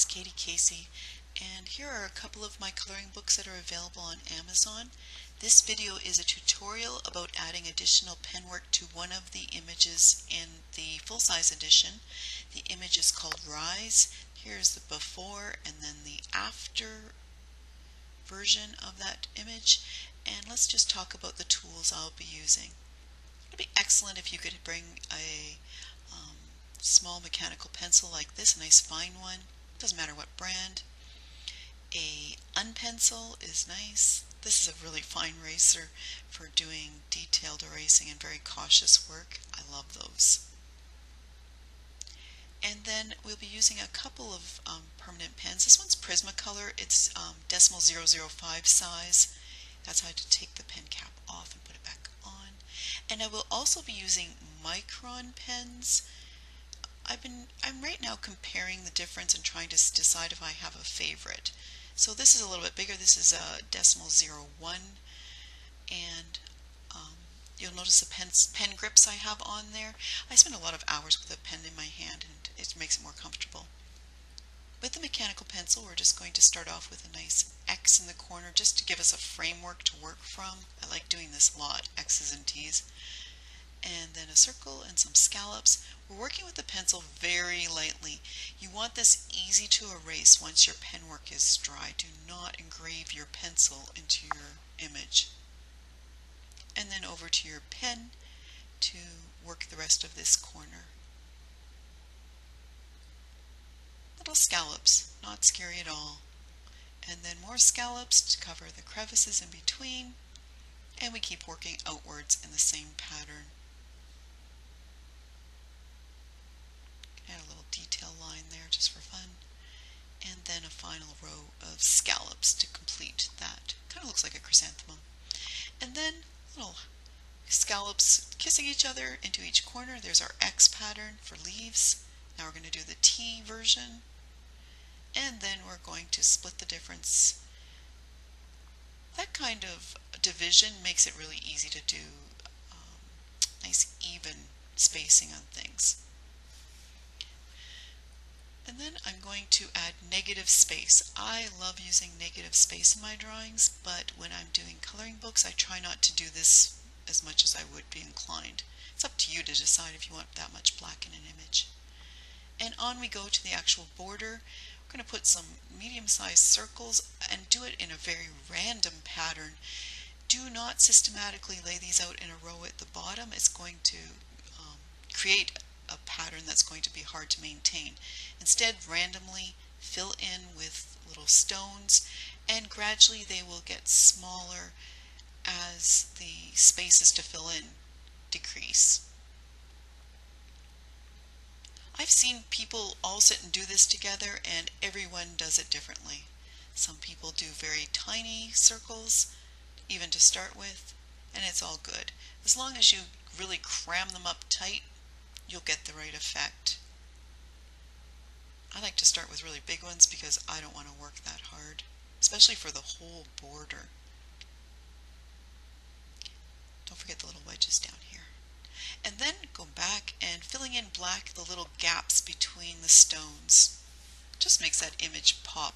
is Katie Casey, and here are a couple of my coloring books that are available on Amazon. This video is a tutorial about adding additional penwork to one of the images in the full-size edition. The image is called Rise. Here's the before and then the after version of that image, and let's just talk about the tools I'll be using. It would be excellent if you could bring a small mechanical pencil like this, a nice fine one, doesn't matter what brand. A unpencil is nice. This is a really fine eraser for doing detailed erasing and very cautious work. I love those. And then we'll be using a couple of permanent pens. This one's Prismacolor. It's .005 size. That's how to take the pen cap off and put it back on. And I will also be using micron pens. I'm right now comparing the difference and trying to decide if I have a favorite. So this is a little bit bigger. This is a .01, and you'll notice the pen grips I have on there. I spend a lot of hours with a pen in my hand, and it makes it more comfortable. With the mechanical pencil, we're just going to start off with a nice X in the corner just to give us a framework to work from. I like doing this a lot, X's and T's. And then a circle and some scallops. We're working with the pencil very lightly. You want this easy to erase once your pen work is dry. Do not engrave your pencil into your image. And then over to your pen to work the rest of this corner. Little scallops, not scary at all. And then more scallops to cover the crevices in between. And we keep working outwards in the same pattern. Add a little detail line there just for fun. And then a final row of scallops to complete that. Kind of looks like a chrysanthemum. And then little scallops kissing each other into each corner. There's our X pattern for leaves. Now we're going to do the T version. And then we're going to split the difference. That kind of division makes it really easy to do nice even spacing on things. And then I'm going to add negative space. I love using negative space in my drawings, but when I'm doing coloring books, I try not to do this as much as I would be inclined. It's up to you to decide if you want that much black in an image. And on we go to the actual border. We're going to put some medium-sized circles and do it in a very random pattern. Do not systematically lay these out in a row at the bottom. It's going to create a pattern that's going to be hard to maintain. Instead, randomly fill in with little stones, and gradually they will get smaller as the spaces to fill in decrease. I've seen people all sit and do this together, and everyone does it differently. Some people do very tiny circles, even to start with, and it's all good. As long as you really cram them up tight, you'll get the right effect. I like to start with really big ones because I don't want to work that hard, especially for the whole border. Don't forget the little wedges down here. And then go back and filling in black the little gaps between the stones. Just makes that image pop.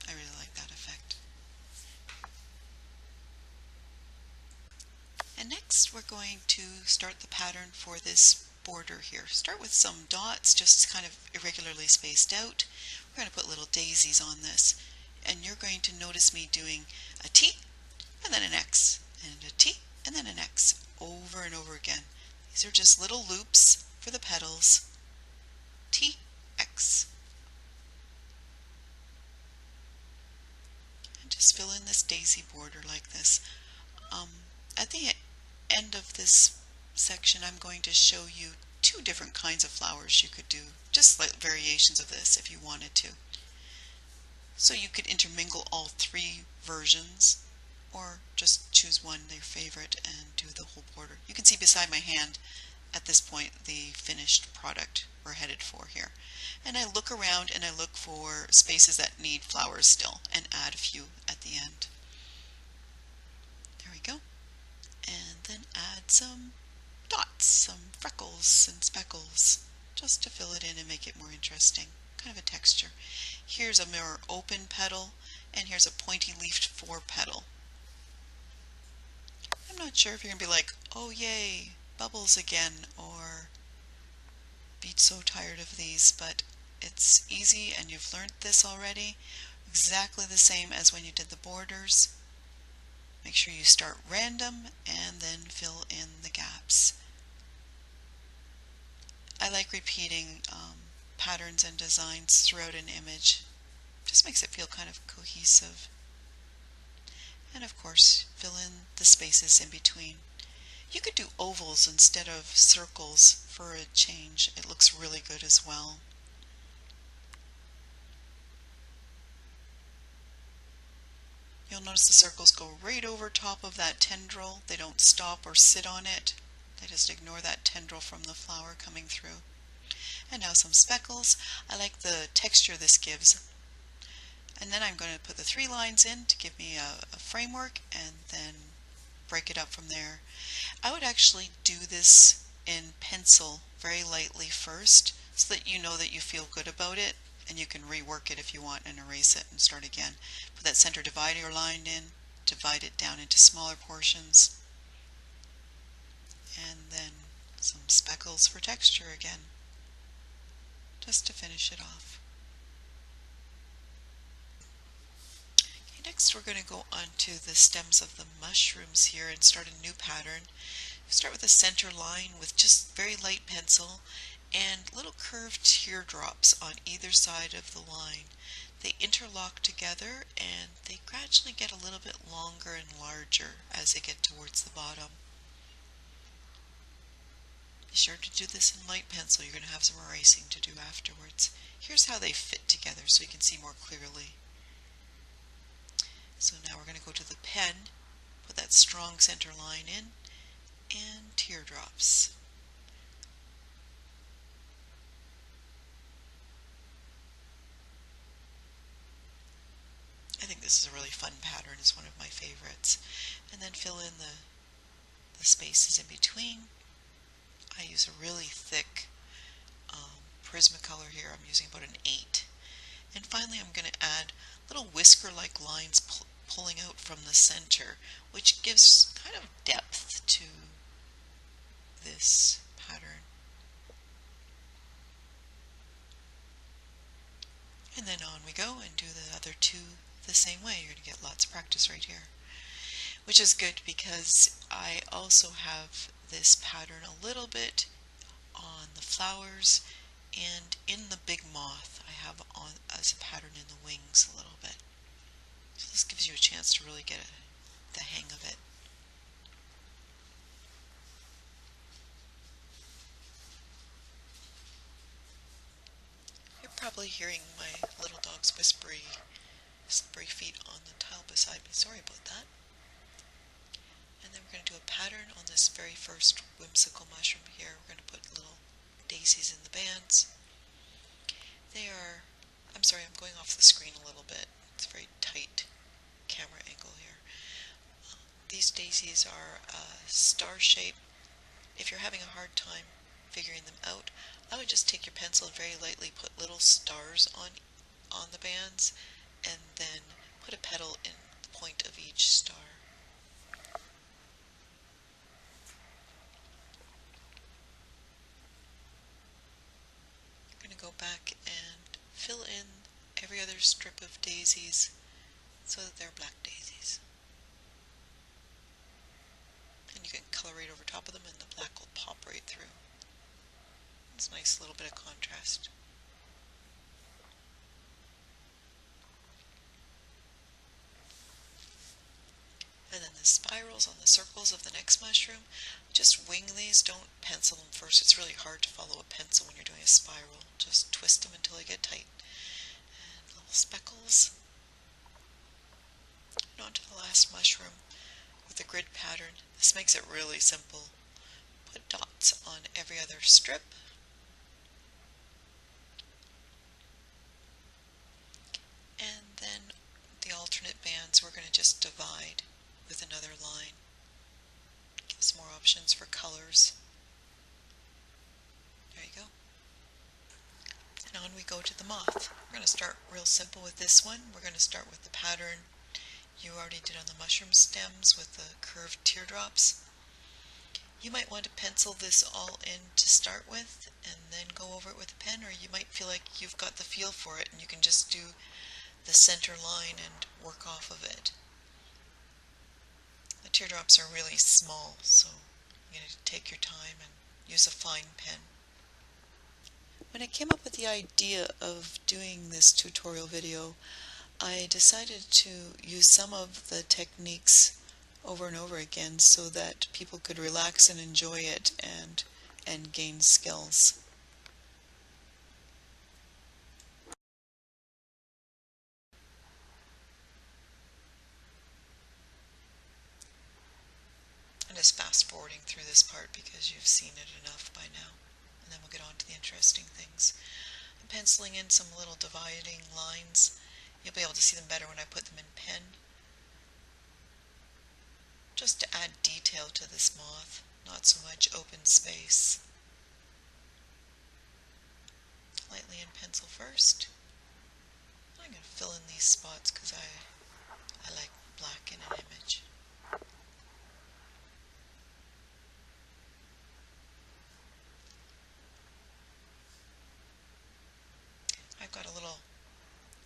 I really like that effect. And next we're going to start the pattern for this border here. Start with some dots, just kind of irregularly spaced out. We're going to put little daisies on this. And you're going to notice me doing a T and then an X and a T and then an X over and over again. These are just little loops for the petals. T, X. And just fill in this daisy border like this. At the end of this section, I'm going to show you two different kinds of flowers you could do, just like variations of this if you wanted to. So you could intermingle all three versions, or just choose one, your favorite, and do the whole border. You can see beside my hand at this point the finished product we're headed for here. And I look around and I look for spaces that need flowers still and add a few at the end. There we go. And then add some dots, some freckles and speckles. just to fill it in and make it more interesting, kind of a texture. Here's a more open petal, and here's a pointy leafed 4 petal. I'm not sure if you're going to be like, oh yay, bubbles again, or be so tired of these, but it's easy and you've learned this already. Exactly the same as when you did the borders. Make sure you start random and then fill in the gaps. I like repeating patterns and designs throughout an image. Just makes it feel kind of cohesive. And of course, fill in the spaces in between. You could do ovals instead of circles for a change. It looks really good as well. You'll notice the circles go right over top of that tendril. They don't stop or sit on it. They just ignore that tendril from the flower coming through. And now some speckles. I like the texture this gives. And then I'm going to put the 3 lines in to give me a framework and then break it up from there. I would actually do this in pencil very lightly first so that you know that you feel good about it, and you can rework it if you want and erase it and start again. Put that center divider line in, divide it down into smaller portions, and then some speckles for texture again, just to finish it off. Okay, next we're going to go on to the stems of the mushrooms here and start a new pattern. Start with a center line with just very light pencil and little curved teardrops on either side of the line. They interlock together and they gradually get a little bit longer and larger as they get towards the bottom. Be sure to do this in light pencil. You're going to have some erasing to do afterwards. Here's how they fit together so you can see more clearly. So now we're going to go to the pen, put that strong center line in, and teardrops. I think this is a really fun pattern. It's one of my favorites. And then fill in the spaces in between. I use a really thick Prismacolor here. I'm using about an 8. And finally I'm going to add little whisker-like lines pulling out from the center, which gives kind of depth to this pattern. And then on we go and do the other 2 the same way. You're going to get lots of practice right here, which is good because I also have this pattern a little bit on the flowers and in the big moth. I have on as a pattern in the wings a little bit. So this gives you a chance to really get the hang of it. You're probably hearing my little dog's whispery feet on the tile beside me. Sorry about that. And then we're going to do a pattern on this very first whimsical mushroom here. We're going to put little daisies in the bands. I'm sorry, I'm going off the screen a little bit. It's a very tight camera angle here. These daisies are star shape. If you're having a hard time figuring them out, I would just take your pencil and very lightly put little stars on the bands and then put a petal in the point of each star. I'm going to go back and fill in every other strip of daisies so that they're black daisies. And you can color right over top of them and the black will pop right through. It's a nice little bit of contrast. And then the spirals on the circles of the next mushroom, just wing these, don't pencil them first. It's really hard to follow a pencil when you're doing a spiral. Just twist them until they get tight. And little speckles. And on to the last mushroom with the grid pattern. This makes it really simple. Put dots on every other strip. And then the alternate bands we're going to just divide with another line. Gives more options for colors. There you go. we go to the moth. We're going to start real simple with this one. We're going to start with the pattern you already did on the mushroom stems with the curved teardrops. You might want to pencil this all in to start with and then go over it with a pen, or you might feel like you've got the feel for it and you can just do the center line and work off of it. The teardrops are really small, so you're going to take your time and use a fine pen. When I came up with the idea of doing this tutorial video, I decided to use some of the techniques over and over again so that people could relax and enjoy it and gain skills. I'm just fast forwarding through this part because you've seen it enough by now, and then we'll get on to the interesting things. I'm penciling in some little dividing lines. You'll be able to see them better when I put them in pen, just to add detail to this moth, not so much open space. Lightly in pencil first. I'm going to fill in these spots because I like black in an image. I've got a little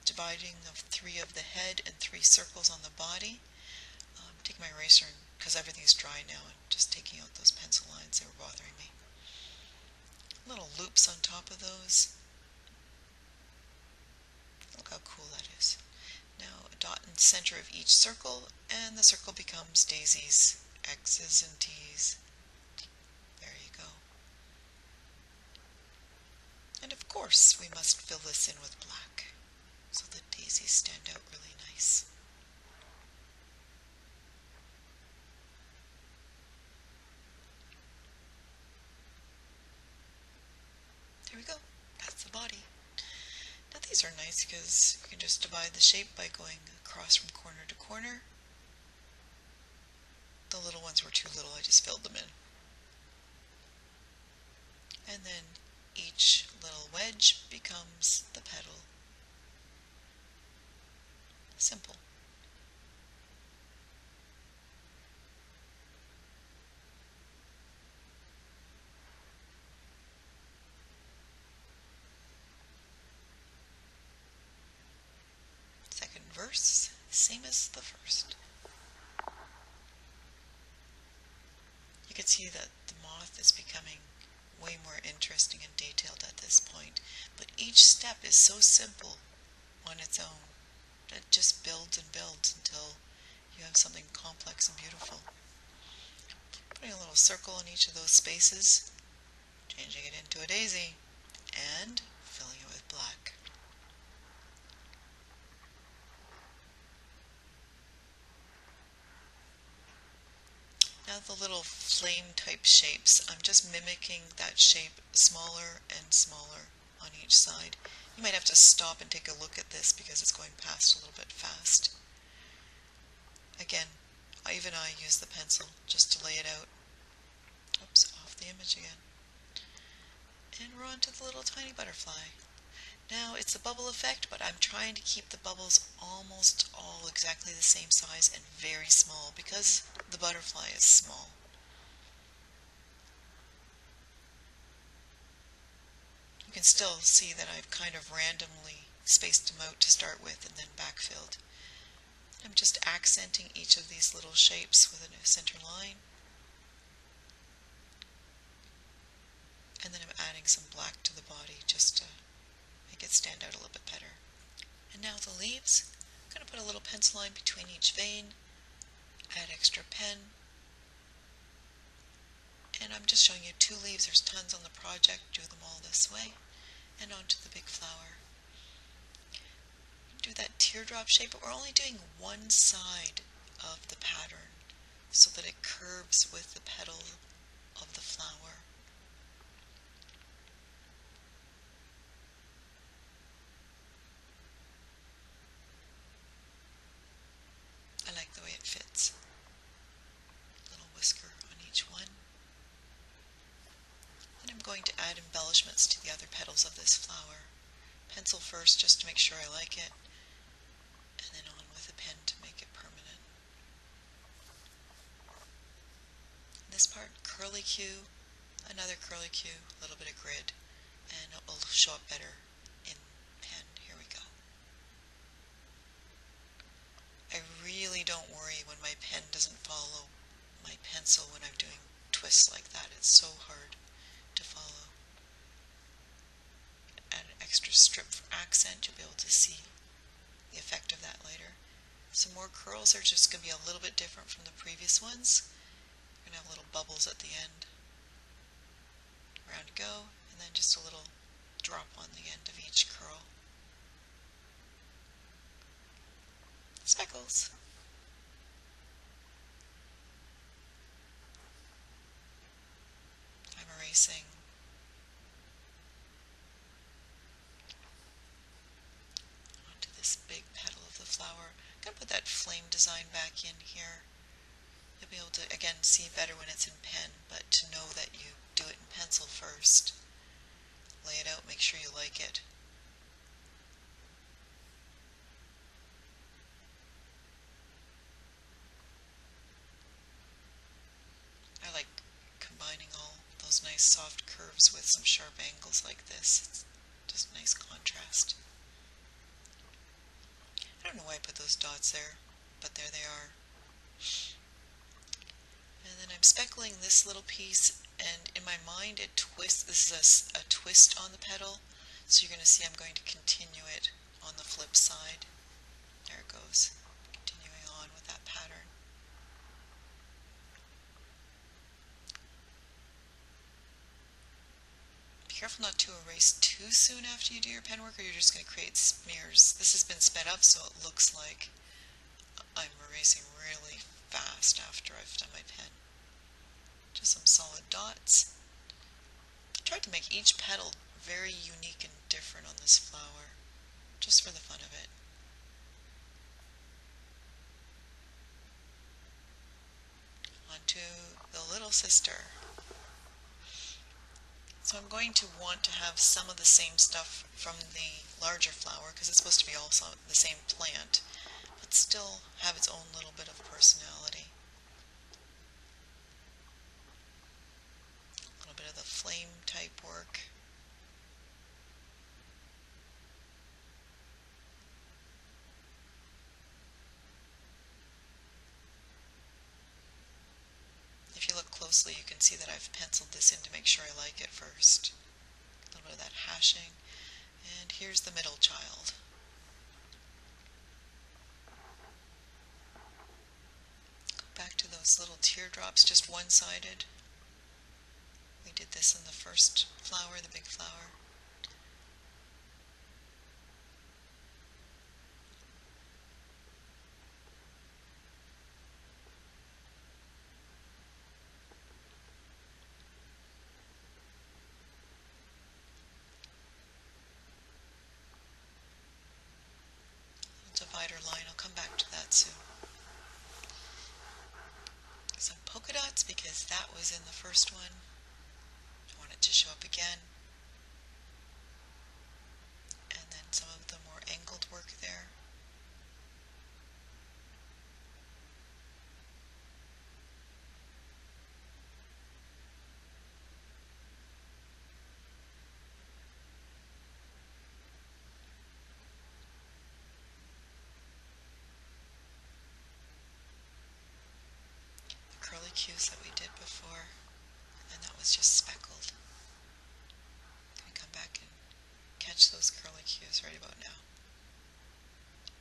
dividing of 3 of the head and 3 circles on the body. Take my eraser, because everything's dry now, and just taking out those pencil lines that were bothering me. Little loops on top of those. Look how cool that is. Now a dot in the center of each circle, and the circle becomes daisies, X's and T's. There you go. And of course we must fill this in with black, so the daisies stand out really nice. There we go. That's the body. Now these are nice because you can just divide the shape by going across from corner to corner. The little ones were too little, I just filled them in. And then each little wedge becomes the petal. Simple. Second verse, same as the first. You can see that the moth is becoming way more interesting and detailed at this point, but each step is so simple on its own. It just builds and builds until you have something complex and beautiful. Putting a little circle in each of those spaces, changing it into a daisy, and filling it with black. Now the little flame type shapes, I'm just mimicking that shape smaller and smaller on each side. You might have to stop and take a look at this because it's going past a little bit fast. Again, even I use the pencil just to lay it out. Oops, off the image again. And we're on to the little tiny butterfly. Now it's the bubble effect, but I'm trying to keep the bubbles almost all exactly the same size and very small because the butterfly is small. You can still see that I've kind of randomly spaced them out to start with and then backfilled. I'm just accenting each of these little shapes with a center line. And then I'm adding some black to the body just to make it stand out a little bit better. And now the leaves. I'm going to put a little pencil line between each vein, add extra pen, and I'm just showing you 2 leaves. There's tons on the project. Do them all this way, and onto the big flower. Do that teardrop shape, but we're only doing one side of the pattern so that it curves with the petal of the flower. I like the way it fits. Little whisker on each one. Then I'm going to add embellishments to the other petals of this flower. pencil first just to make sure I like it, and then on with a pen to make it permanent. This part, curly Q, another curly Q, a little bit of grid, and it will show up better in pen. Here we go. I really don't worry when my pen doesn't follow my pencil when I'm doing twists like that. It's so hard to follow. Add an extra strip for accent. You'll be able to see the effect of that later. Some more curls are just going to be a little bit different from the previous ones. You're going to have little bubbles at the end. Around you go, and then just a little drop on the end of each curl. Speckles. I'm erasing. Onto this big petal of the flower. I'm going to put that flame design back in here. You'll be able to, again, see better when it's in pen, but to know that you do it in pencil first. Lay it out, make sure you like it. I like combining all those nice soft curves with some sharp angles like this. It's just a nice contrast. I don't know why I put those dots there, but there they are. And then I'm speckling this little piece, and in my mind it twists. This is a twist on the petal, so you're going to see I'm going to continue it on the flip side. There it goes, continuing on with that pattern. Be careful not to erase too soon after you do your pen work, or you're just going to create smears. This has been sped up so it looks like I'm erasing really fast after I've done my pen. Just some solid dots. I tried to make each petal very unique and different on this flower, just for the fun of it. Onto the little sister. So I'm going to want to have some of the same stuff from the larger flower, because it's supposed to be also the same plant, but still have its own little bit of personality. A little bit of the flame type work. If you look closely, you can see that I've penciled this in to make sure I like it first. A little bit of that hashing. And here's the middle child. Go back to those little teardrops, just one-sided. We did this in the first flower, the big flower. Divider line, I'll come back to that soon. Some polka dots because that was in the first one. I want it to show up again. And then some of the more angled work there. Curly Q's that we did before, and that was just speckled. I'm going to come back and catch those curly Q's right about now.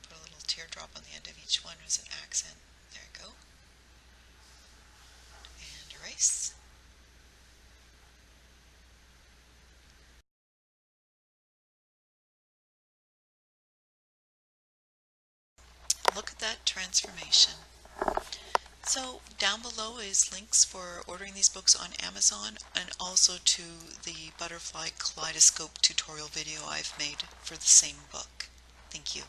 Put a little teardrop on the end of each one as an accent. There you go. And erase. Look at that transformation. So down below is links for ordering these books on Amazon, and also to the butterfly kaleidoscope tutorial video I've made for the same book. Thank you.